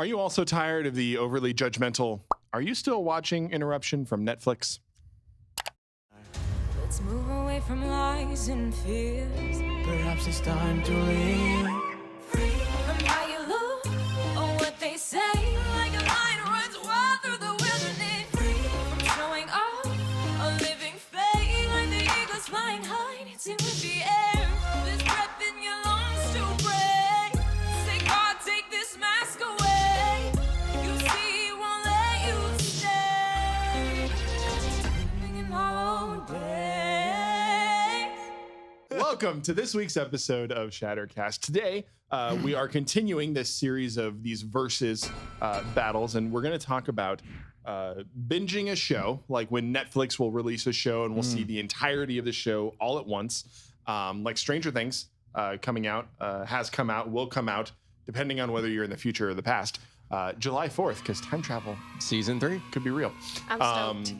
Are you also tired of the overly judgmental, are you still watching interruption from Netflix? Let's move away from lies and fears. Perhaps it's time to leave. Free from how you look or what they say. Like a lion runs wild through the wilderness. Free from showing off a living fate. Like the eagles flying high, dancing with the air. There's breath in your lungs to breathe. Say, God, take this mask away. You see, he won't let you stay. Living in hollow days. Welcome to this week's episode of Shattercast. Today, we are continuing this series of these versus battles, and we're going to talk about binging a show, like when Netflix will release a show and we'll see the entirety of the show all at once, like Stranger Things coming out, has come out, will come out, depending on whether you're in the future or the past, July 4th, because time travel Season 3. could be real. I'm stoked.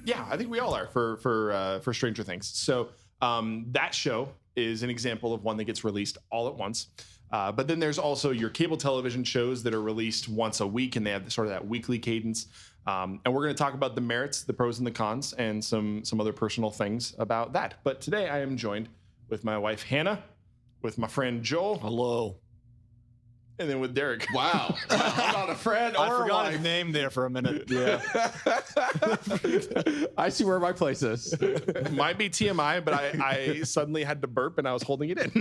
Yeah, I think we all are for Stranger Things. So that show is an example of one that gets released all at once. But then there's also your cable television shows that are released once a week, and they have sort of that weekly cadence. And we're going to talk about the merits, the pros and the cons, and some other personal things about that. But today I am joined with my wife Hannah, with my friend Joel. Hello. And then with Derek. Wow. I'm not a friend or I forgot a his wife. name there for a minute. Yeah. I see where my place is. Might be TMI, but I suddenly had to burp and I was holding it in.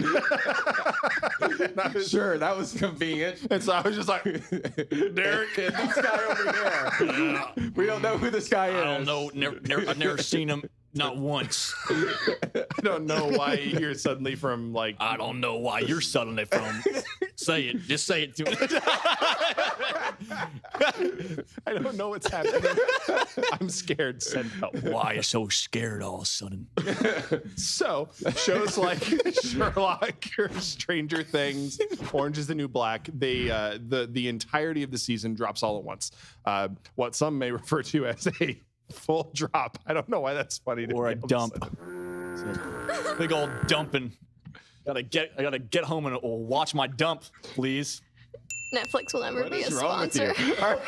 Sure, that was convenient. And so I was just like, Derek. This guy over here. We don't know who this guy is. I don't know. I've never seen him. Not once. I don't know why you're suddenly from like. I don't know why you're suddenly from. Say it. Just say it to me. I don't know what's happening. I'm scared. Send help. Why you so scared all of a sudden? So shows like Sherlock or Stranger Things, Orange is the New Black, they the entirety of the season drops all at once. What some may refer to as a full drop. I don't know why that's funny to Or me. a dump. Big old dumping. I gotta get home and watch my dump, please. Netflix will never What be a is wrong with you? sponsor.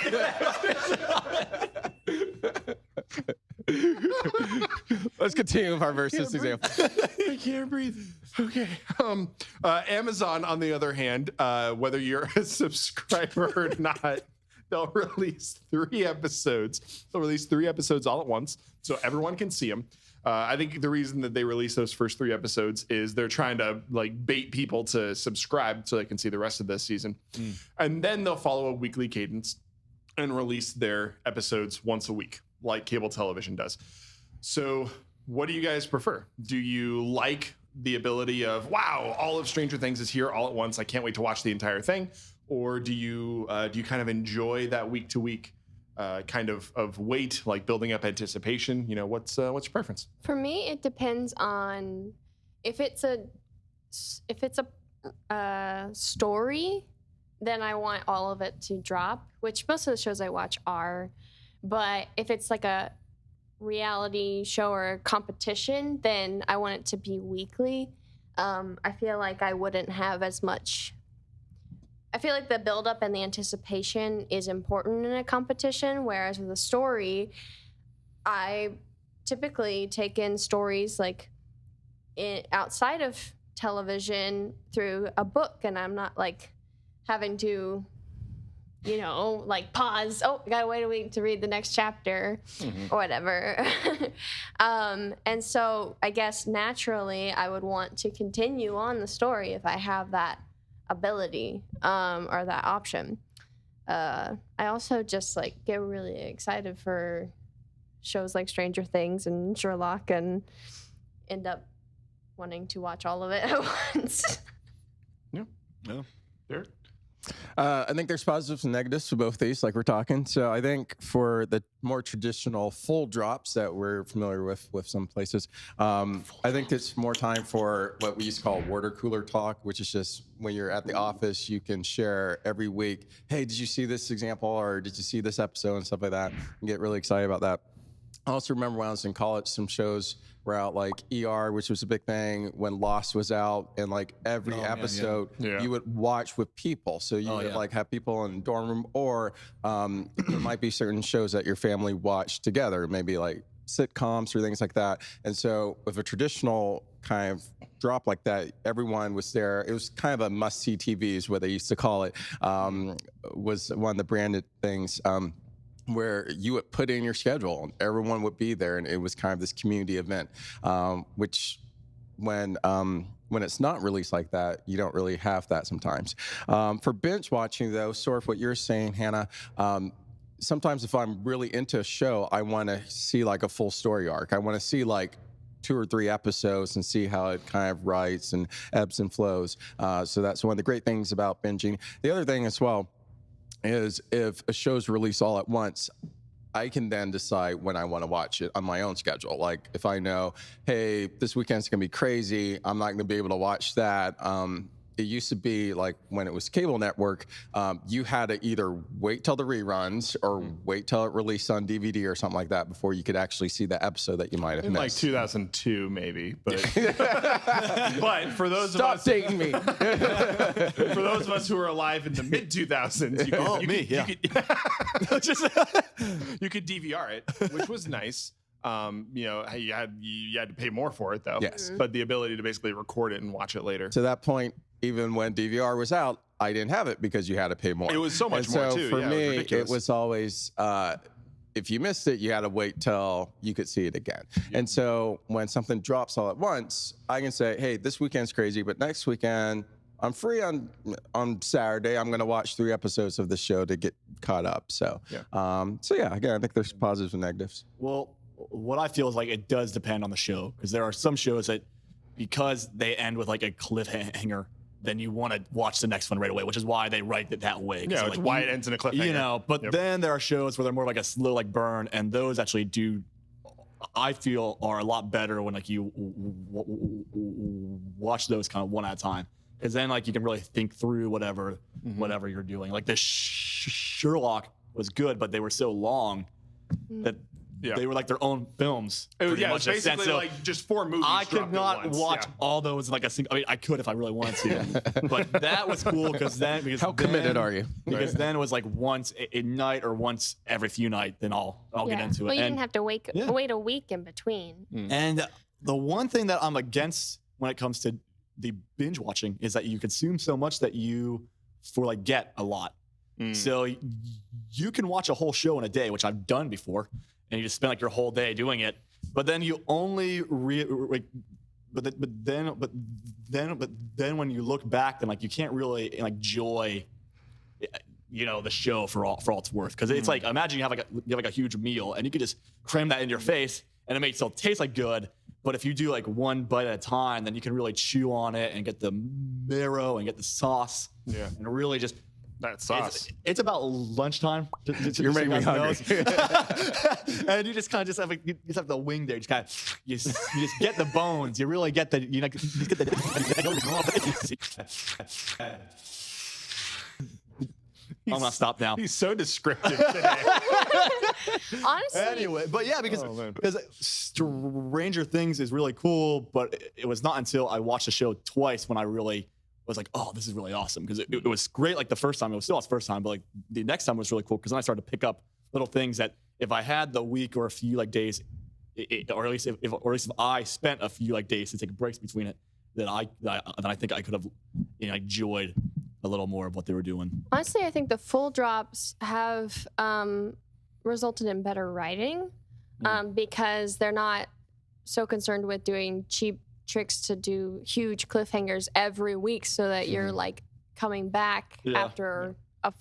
Let's continue with our versus example. I can't breathe. Okay. Amazon, on the other hand, whether you're a subscriber or not, they'll release 3 episodes. They'll release 3 episodes all at once, so everyone can see them. I think the reason that they release those first 3 episodes is they're trying to like bait people to subscribe so they can see the rest of this season. And then they'll follow a weekly cadence and release their episodes once a week, like cable television does. So what do you guys prefer? Do you like the ability of, wow, all of Stranger Things is here all at once, I can't wait to watch the entire thing? Or do you kind of enjoy that week to week kind of wait, like building up anticipation? You know, what's your preference? For me, it depends on if it's a story, then I want all of it to drop, which most of the shows I watch are. But if it's like a reality show or a competition, then I want it to be weekly. I feel like I wouldn't have as much. I feel like the buildup and the anticipation is important in a competition, whereas with a story, I typically take in stories like outside of television through a book, and I'm not like having to, like pause. Oh, I gotta wait a week to read the next chapter or whatever. And so I guess naturally I would want to continue on the story if I have that ability or that option. I also just like get really excited for shows like Stranger Things and Sherlock and end up wanting to watch all of it at once. No. Derek? I think there's positives and negatives to both these, like we're talking. So I think for the more traditional full drops that we're familiar with some places, I think it's more time for what we used to call water cooler talk, which is just when you're at the office, you can share every week, hey, did you see this example or did you see this episode and stuff like that, and get really excited about that. I also remember when I was in college, some shows were out, like ER, which was a big thing when Lost was out, and like every episode Yeah. you would watch with people. So you would like have people in the dorm room, or there might be certain shows that your family watched together, maybe like sitcoms or things like that. And so with a traditional kind of drop like that, everyone was there. It was kind of a must-see TV is what they used to call it, was one of the branded things. Where you would put in your schedule and everyone would be there, and it was kind of this community event, which when it's not released like that, you don't really have that sometimes. For binge watching though, sort of what you're saying, Hannah, sometimes if I'm really into a show, I want to see like a full story arc. I want to see like 2 or 3 episodes and see how it kind of writes and ebbs and flows. So that's one of the great things about binging. The other thing as well is if a show's released all at once, I can then decide when I want to watch it on my own schedule. Like if I know, hey, this weekend's gonna be crazy, I'm not gonna be able to watch that. It used to be like when it was cable network, you had to either wait till the reruns or wait till it released on DVD or something like that before you could actually see the episode that you might have In like missed. 2002, maybe. But but for those Stop of us, dating me. for those of us who are alive in the mid 2000s, you could DVR it, which was nice. You had to pay more for it though. Yes. But the ability to basically record it and watch it later. To that point, even when DVR was out, I didn't have it because you had to pay more. It was so much And more so too. For Yeah, me, ridiculous. it was always if you missed it, you had to wait till you could see it again. And so when something drops all at once, I can say, hey, this weekend's crazy, but next weekend I'm free on Saturday. I'm going to watch 3 episodes of the show to get caught up. So, again, I think there's positives and negatives. Well, what I feel is like it does depend on the show, because there are some shows that, because they end with like a cliffhanger, then you want to watch the next one right away, which is why they write it that way. 'Cause Yeah, they're it's like, why it ends in a cliffhanger. You know, but Yep. then there are shows where they're more like a slow like burn, and those actually do, I feel, are a lot better when like you watch those kind of one at a time, because then like you can really think through whatever you're doing. Like the Sherlock was good, but they were so long that they were like their own films. It was, pretty yeah, it much was in a sense. basically So like just 4 movies. I could dropped at not once. watch Yeah. all those in like a single. I mean, I could if I really wanted to, but that was cool because How committed are you? Because then it was like once a night or once every few nights. Then I'll get into it. Well, you And- didn't have to wait a week in between. and the one thing that I'm against when it comes to the binge watching is that you consume so much that you forget a lot. So you can watch a whole show in a day, which I've done before, and you just spend like your whole day doing it. But then you only but then when you look back, then like you can't really like enjoy the show for all it's worth, because it's like, imagine you have like a huge meal and you could just cram that in your face and it may still taste like good, but if you do like one bite at a time, then you can really chew on it and get the marrow and get the sauce, and really just That sauce. it's about lunchtime. You're making me hungry. And you just kind of just have the wing there. You just kind of you just get the bones. You really get the you just get the. I'm gonna stop now. He's so descriptive today. Honestly, Anyway, but yeah, because Oh, man. Stranger Things is really cool, but it was not until I watched the show twice when I really was like, oh, this is really awesome, because it was great. Like the first time, it was still the first time, but like the next time was really cool, because then I started to pick up little things that if I had the week or a few like days, or at least if I spent a few like days to take breaks between it, then I think I could have enjoyed a little more of what they were doing. honestly, I think the full drops have resulted in better writing because they're not so concerned with doing cheap tricks to do huge cliffhangers every week so that you're like coming back after a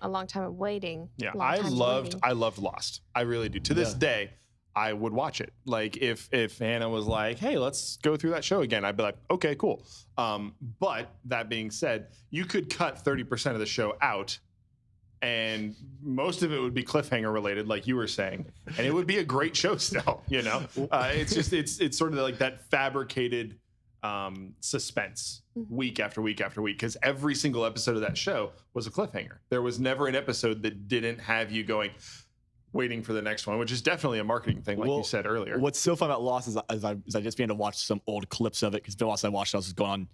long time of waiting. Yeah, long time of waiting. I loved Lost. I really do. To this day, I would watch it. Like if Hannah was like, "Hey, let's go through that show again," I'd be like, "Okay, cool." But that being said, you could cut 30% of the show out, and most of it would be cliffhanger related, like you were saying, and it would be a great show still. It's just it's sort of like that fabricated suspense week after week after week, because every single episode of that show was a cliffhanger. There was never an episode that didn't have you going, waiting for the next one, which is definitely a marketing thing, like you Well, said earlier. What's so fun about Lost is I just began to watch some old clips of it because the last I watched, I was going on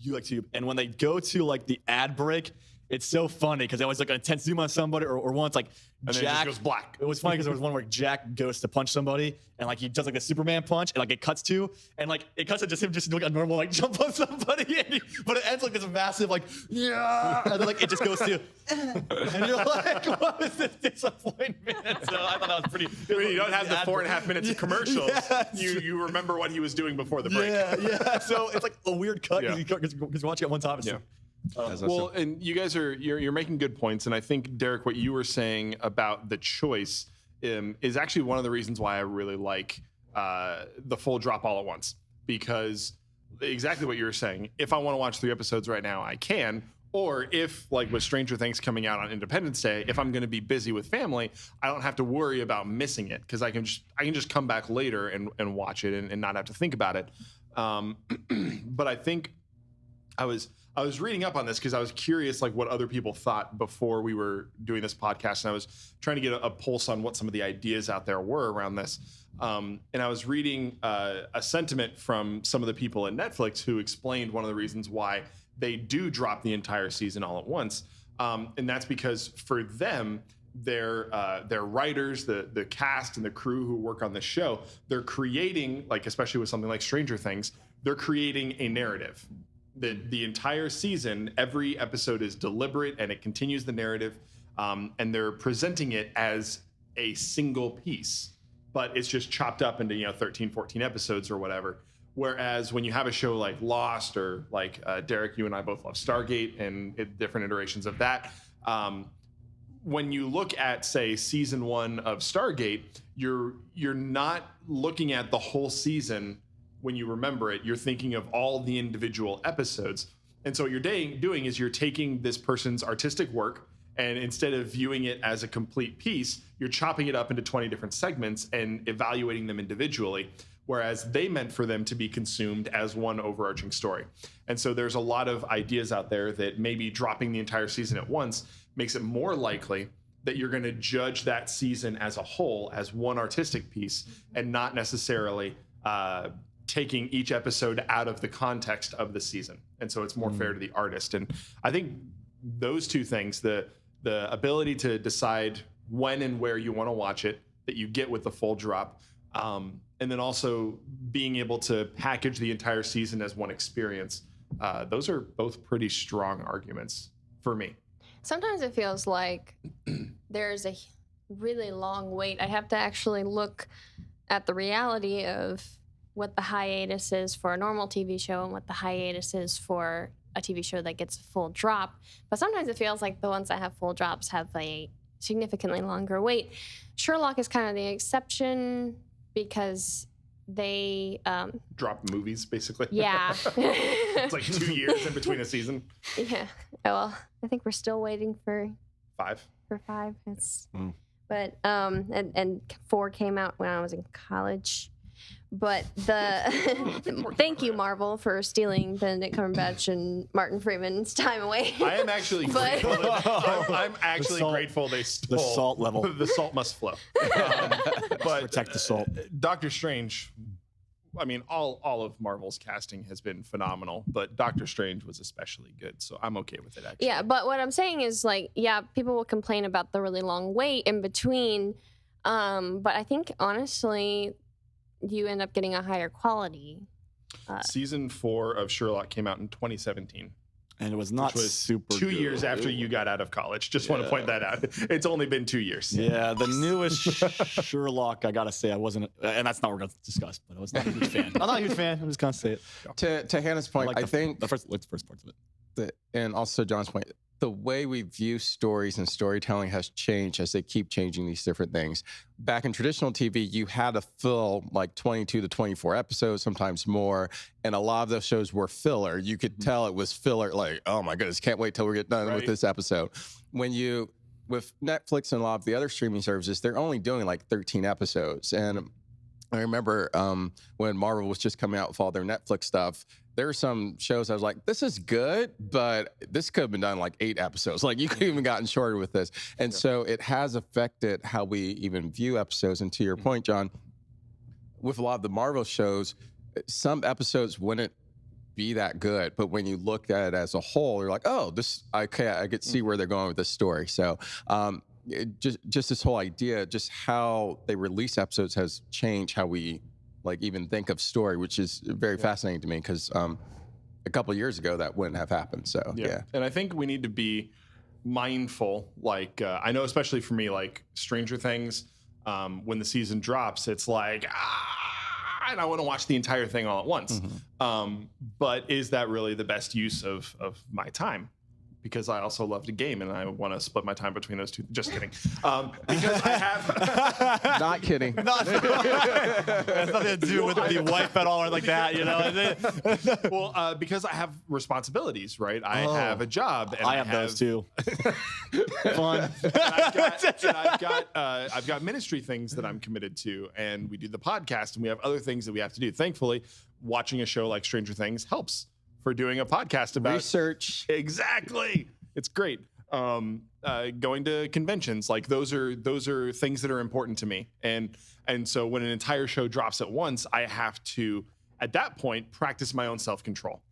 YouTube, and when they go to like the ad break, it's so funny because they always like an intense zoom on somebody, or once like And then it just Jack goes black. It was funny because there was one where Jack goes to punch somebody, and like he does like the Superman punch, and like it cuts to, and like it cuts to just him just doing a normal like jump on somebody, but it ends like this massive like yeah, and then like it just goes to, and you're like, what is this disappointment? So I thought that was pretty. When you don't have the 4.5 minutes of commercials, Yes. you remember what he was doing before the break. Yeah. So it's like a weird cut Yeah. because you're watching at one time. It's Yeah. like, Well, and you guys you're making good points, and I think Derek, what you were saying about the choice is actually one of the reasons why I really like the full drop all at once, because exactly what you were saying. If I want to watch 3 episodes right now, I can. Or if, like with Stranger Things coming out on Independence Day, if I'm going to be busy with family, I don't have to worry about missing it because I can just come back later and watch it and not have to think about it. But I think I was reading up on this because I was curious, like what other people thought before we were doing this podcast, and I was trying to get a pulse on what some of the ideas out there were around this. And I was reading a sentiment from some of the people at Netflix who explained one of the reasons why they do drop the entire season all at once, and that's because for them, their writers, the cast, and the crew who work on the show, they're creating, like especially with something like Stranger Things, they're creating a narrative. The entire season, every episode is deliberate and it continues the narrative, and they're presenting it as a single piece, but it's just chopped up into 13, 14 episodes or whatever. Whereas when you have a show like Lost or like Derek, you and I both love Stargate and different iterations of that. When you look at, say, season 1 of Stargate, you're not looking at the whole season. When you remember it, you're thinking of all the individual episodes. And so what you're doing is you're taking this person's artistic work, and instead of viewing it as a complete piece, you're chopping it up into 20 different segments and evaluating them individually, whereas they meant for them to be consumed as one overarching story. And so there's a lot of ideas out there that maybe dropping the entire season at once makes it more likely that you're going to judge that season as a whole, as one artistic piece, and not necessarily taking each episode out of the context of the season. And so it's more fair to the artist. And I think those two things, the ability to decide when and where you want to watch it, that you get with the full drop, and then also being able to package the entire season as one experience, those are both pretty strong arguments for me. Sometimes it feels like there's a really long wait. I have to actually look at the reality of what the hiatus is for a normal TV show and what the hiatus is for a TV show that gets a full drop. But sometimes it feels like the ones that have full drops have a significantly longer wait. Sherlock is kind of the exception because they Drop movies, basically. yeah. It's like 2 years in between a season. Yeah. Well, I think we're still waiting for 5. 5. It's but and 4 came out when I was in college. But thank you, Marvel, for stealing Benedict Cumberbatch and Martin Freeman's time away. I am actually But- grateful. I'm actually salt- grateful they stole the salt level. The salt must flow. But Protect the salt. Doctor Strange. I mean, all of Marvel's casting has been phenomenal, but Doctor Strange was especially good, so I'm okay with it. Actually, Yeah, but what I'm saying is like, yeah, people will complain about the really long wait in between, but I think honestly, you end up getting a higher quality. Season 4 of Sherlock came out in 2017. And it was not Which was super 2 good. years after you got out of college. Just want to point that out. It's only been 2 years. Yeah, the newest Sherlock, I gotta say, I wasn't, and that's not what we're gonna discuss, but I was not a huge fan. I'm not a huge fan. I'm just gonna say it. To Hannah's point, I think the first parts of it. and also John's point, the way we view stories and storytelling has changed as they keep changing these different things. Back in traditional TV, you had to fill like 22 to 24 episodes, sometimes more, and a lot of those shows were filler. You could tell it was filler, like, oh my goodness, can't wait till we get done with Right. this episode. With Netflix and a lot of the other streaming services, they're only doing like 13 episodes. And I remember when Marvel was just coming out with all their Netflix stuff. There were some shows I was like, this is good, but this could have been done in like 8 episodes. Like you could have even gotten shorter with this. And so it has affected how we even view episodes. And to your point, John, with a lot of the Marvel shows, some episodes wouldn't be that good, but when you look at it as a whole, you're like, oh, I could see where they're going with this story. So just this whole idea, just how they release episodes has changed how we like even think of story, which is very fascinating to me because a couple of years ago that wouldn't have happened. So yeah. And I think we need to be mindful. Like I know, especially for me, like Stranger Things, when the season drops, it's like and I want to watch the entire thing all at once. But is that really the best use of my time? Because I also love to game and I want to split my time between those two. Just kidding. Because I have. Not kidding. Has nothing to do with the wife at all or like that, you know? Well, because I have responsibilities, right? I have a job. And I have those too. Fun. I've got ministry things that I'm committed to, and we do the podcast, and we have other things that we have to do. Thankfully, watching a show like Stranger Things helps for doing a podcast about research. Exactly. It's great. Going to conventions, like those are things that are important to me. And so when an entire show drops at once, I have to, at that point, practice my own self-control.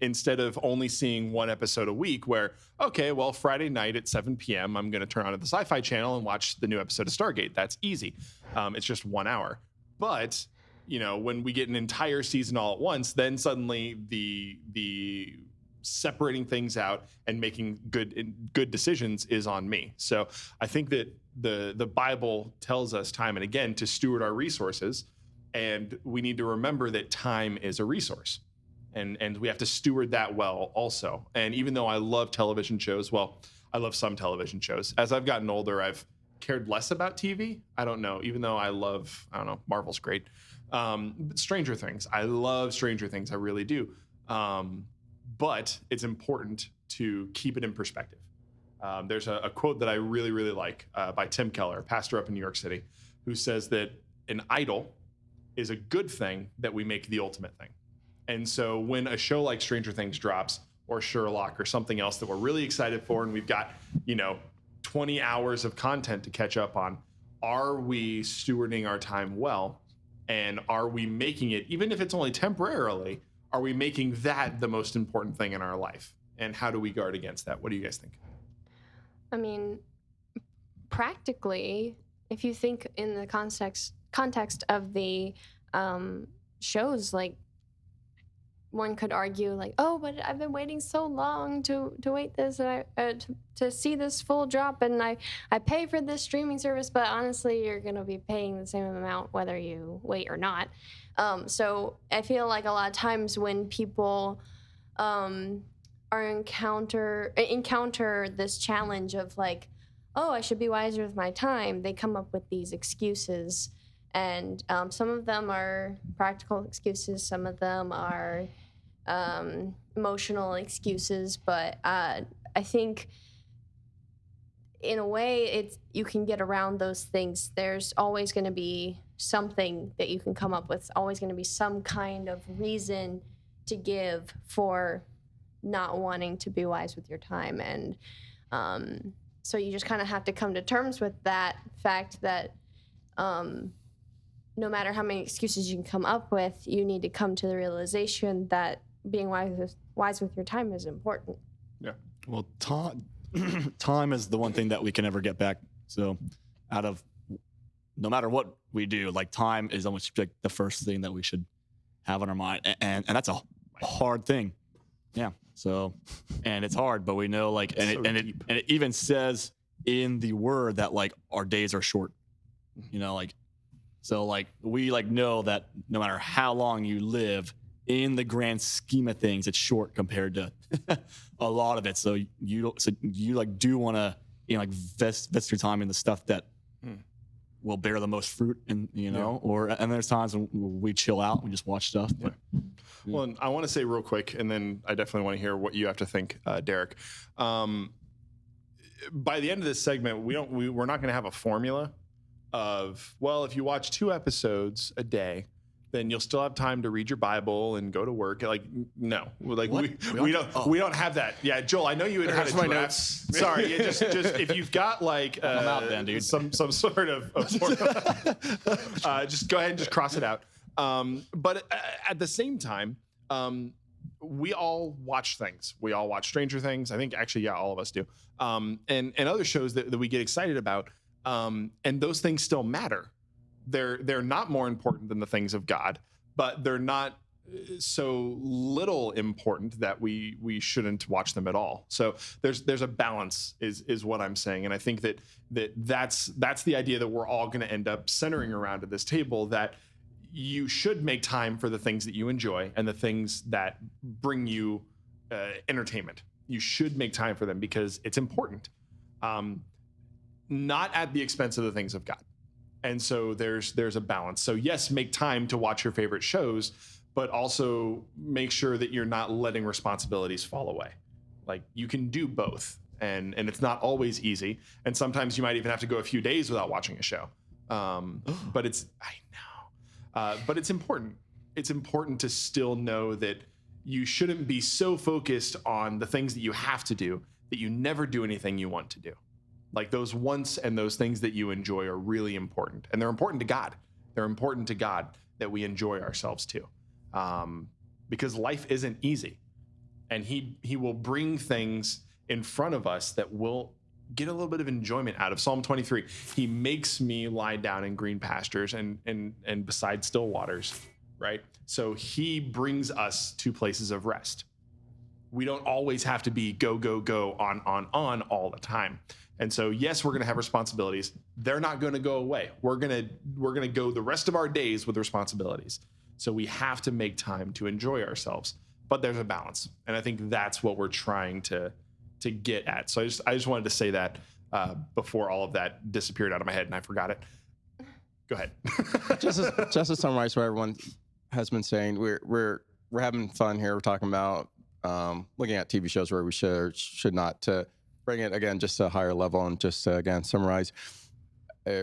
Instead of only seeing one episode a week where, okay, well, Friday night at 7 p.m., I'm going to turn on to the Sci-Fi Channel and watch the new episode of Stargate. That's easy. It's just 1 hour. But you know, when we get an entire season all at once, then suddenly the separating things out and making good decisions is on me. So I think that the Bible tells us time and again to steward our resources, and we need to remember that time is a resource, and we have to steward that well also. And even though I love television shows, well, I love some television shows. As I've gotten older, I've cared less about TV. I don't know, even though I don't know, Marvel's great. But Stranger Things, I love Stranger Things, I really do. But it's important to keep it in perspective. There's a quote that I really, really like by Tim Keller, pastor up in New York City, who says that an idol is a good thing that we make the ultimate thing. And so when a show like Stranger Things drops, or Sherlock, or something else that we're really excited for, and we've got, 20 hours of content to catch up on, are we stewarding our time well? And are we making it, even if it's only temporarily, are we making that the most important thing in our life? And how do we guard against that? What do you guys think? I mean, practically, if you think in the context of the shows, like, one could argue, like, oh, but I've been waiting so long to wait this, and to see this full drop, and I pay for this streaming service, but honestly, you're going to be paying the same amount whether you wait or not. So I feel like a lot of times when people encounter this challenge of like, oh, I should be wiser with my time, they come up with these excuses. And some of them are practical excuses, some of them are emotional excuses. But I think, in a way, you can get around those things. There's always going to be something that you can come up with. Always going to be some kind of reason to give for not wanting to be wise with your time. And so you just kind of have to come to terms with that fact that no matter how many excuses you can come up with, you need to come to the realization that being wise with your time is important. Yeah. Well, time is the one thing that we can never get back. So no matter what we do, like, time is almost like the first thing that we should have on our mind. And that's a hard thing. Yeah. So, and it's hard, but we know, like, and it even says in the word that, like, our days are short, like, so, like, we, like, know that no matter how long you live, in the grand scheme of things, it's short compared to a lot of it. So you like do want to, invest your time in the stuff that will bear the most fruit, and and there's times when we chill out, we just watch stuff. But, Well, and I want to say real quick, and then I definitely want to hear what you have to think, Derek. By the end of this segment, we're not going to have a formula of, well, if you watch 2 episodes a day, then you'll still have time to read your Bible and go to work. Like, no, like we don't have that. Yeah, Joel, I know you had There's a my draft. notes. Sorry, just if you've got like I'm out then, dude. some sort of just go ahead and just cross it out. But at the same time, we all watch things. We all watch Stranger Things. I think actually, yeah, all of us do. And other shows that we get excited about. And those things still matter. They're not more important than the things of God, but they're not so little important that we shouldn't watch them at all. So there's a balance is what I'm saying. And I think that's the idea that we're all going to end up centering around at this table, that you should make time for the things that you enjoy and the things that bring you entertainment. You should make time for them because it's important, not at the expense of the things of God. And so there's a balance. So yes, make time to watch your favorite shows, but also make sure that you're not letting responsibilities fall away. Like, you can do both, and it's not always easy. And sometimes you might even have to go a few days without watching a show. But it's important. It's important to still know that you shouldn't be so focused on the things that you have to do that you never do anything you want to do. Like, those wants and those things that you enjoy are really important, and they're important to God. They're important to God that we enjoy ourselves too, because life isn't easy, and He will bring things in front of us that will get a little bit of enjoyment out of. Psalm 23: He makes me lie down in green pastures and beside still waters. Right, so He brings us to places of rest. We don't always have to be go on all the time. And so, yes, we're going to have responsibilities. They're not going to go away. We're going to go the rest of our days with responsibilities. So we have to make time to enjoy ourselves. But there's a balance, and I think that's what we're trying to get at. So I just wanted to say that before all of that disappeared out of my head and I forgot it. Go ahead. just to summarize what everyone has been saying, we're having fun here. We're talking about looking at TV shows where we should not, to bring it again just to a higher level, and just to, again, summarize.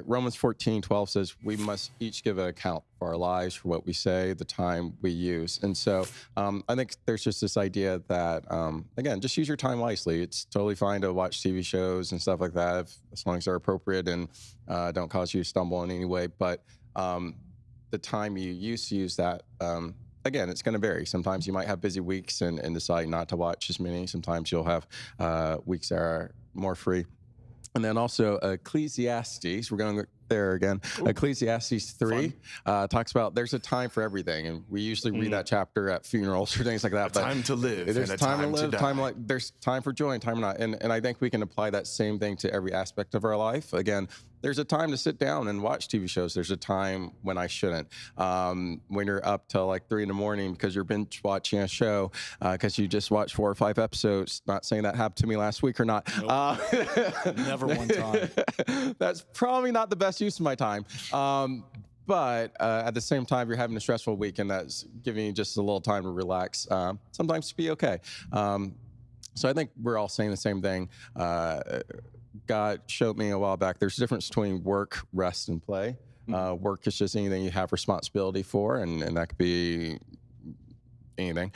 Romans 14:12 says we must each give an account for our lives, for what we say, the time we use. And so I think there's just this idea that, again, just use your time wisely. It's totally fine to watch TV shows and stuff like that, as long as they're appropriate and don't cause you to stumble in any way. But the time you used to use that, again, it's going to vary. Sometimes you might have busy weeks and decide not to watch as many. Sometimes you'll have weeks that are more free. And then also Ecclesiastes, we're going there again. Ooh. Ecclesiastes 3 talks about there's a time for everything. And we usually read that chapter at funerals or things like that. But time to live. There's and a time to live, die. time like there's time for joy and time not. And I think we can apply that same thing to every aspect of our life. Again, there's a time to sit down and watch TV shows. There's a time when I shouldn't. When you're up till like 3 a.m. because you're binge watching a show because you just watched 4 or 5 episodes. Not saying that happened to me last week or not. Nope. Never one time. That's probably not the best use of my time. But at the same time, you're having a stressful week, and that's giving you just a little time to relax. Sometimes to be okay. So I think we're all saying the same thing. God showed me a while back, there's a difference between work, rest, and play. Work is just anything you have responsibility for, and that could be anything.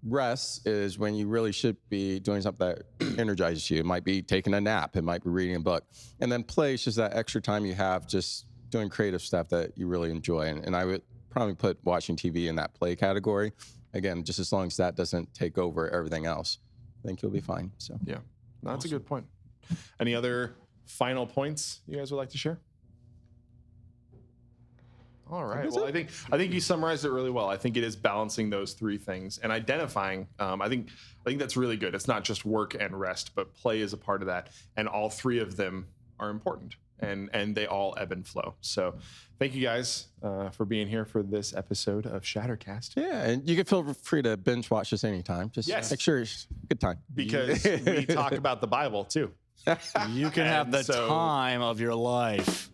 Rest is when you really should be doing something that energizes you. It might be taking a nap. It might be reading a book. And then play is just that extra time you have just doing creative stuff that you really enjoy. And I would probably put watching TV in that play category. Again, just as long as that doesn't take over everything else, I think you'll be fine. So yeah, no, that's a good point. Any other final points you guys would like to share? All right. Well, I think you summarized it really well. I think it is balancing those 3 things and identifying. I think that's really good. It's not just work and rest, but play is a part of that, and all 3 of them are important, and they all ebb and flow. So, thank you guys for being here for this episode of Shattercast. yeah, and you can feel free to binge watch this anytime. Just make sure it's a good time. Because we talk about the Bible too. You can have the time of your life.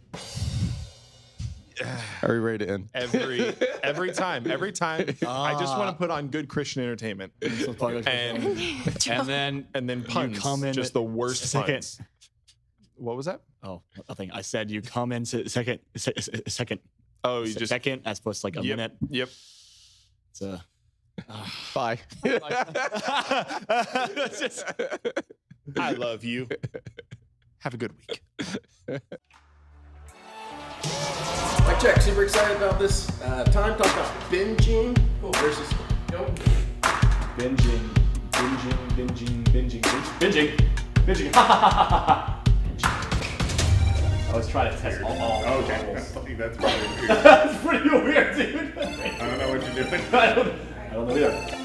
Are we ready to end? Every time. I just want to put on good Christian entertainment, and then puns. come in just the worst puns. What was that? Oh, nothing. I said you come into second. Oh, you just second as opposed to like a Yep. minute. Yep. It's a. Bye. It's just- I love you. Have a good week. Mike check. Super excited about this. Time talk about binging versus Binging. I was trying to test all. Okay, that's probably That's pretty weird, dude. I don't know what you're doing. I don't know either.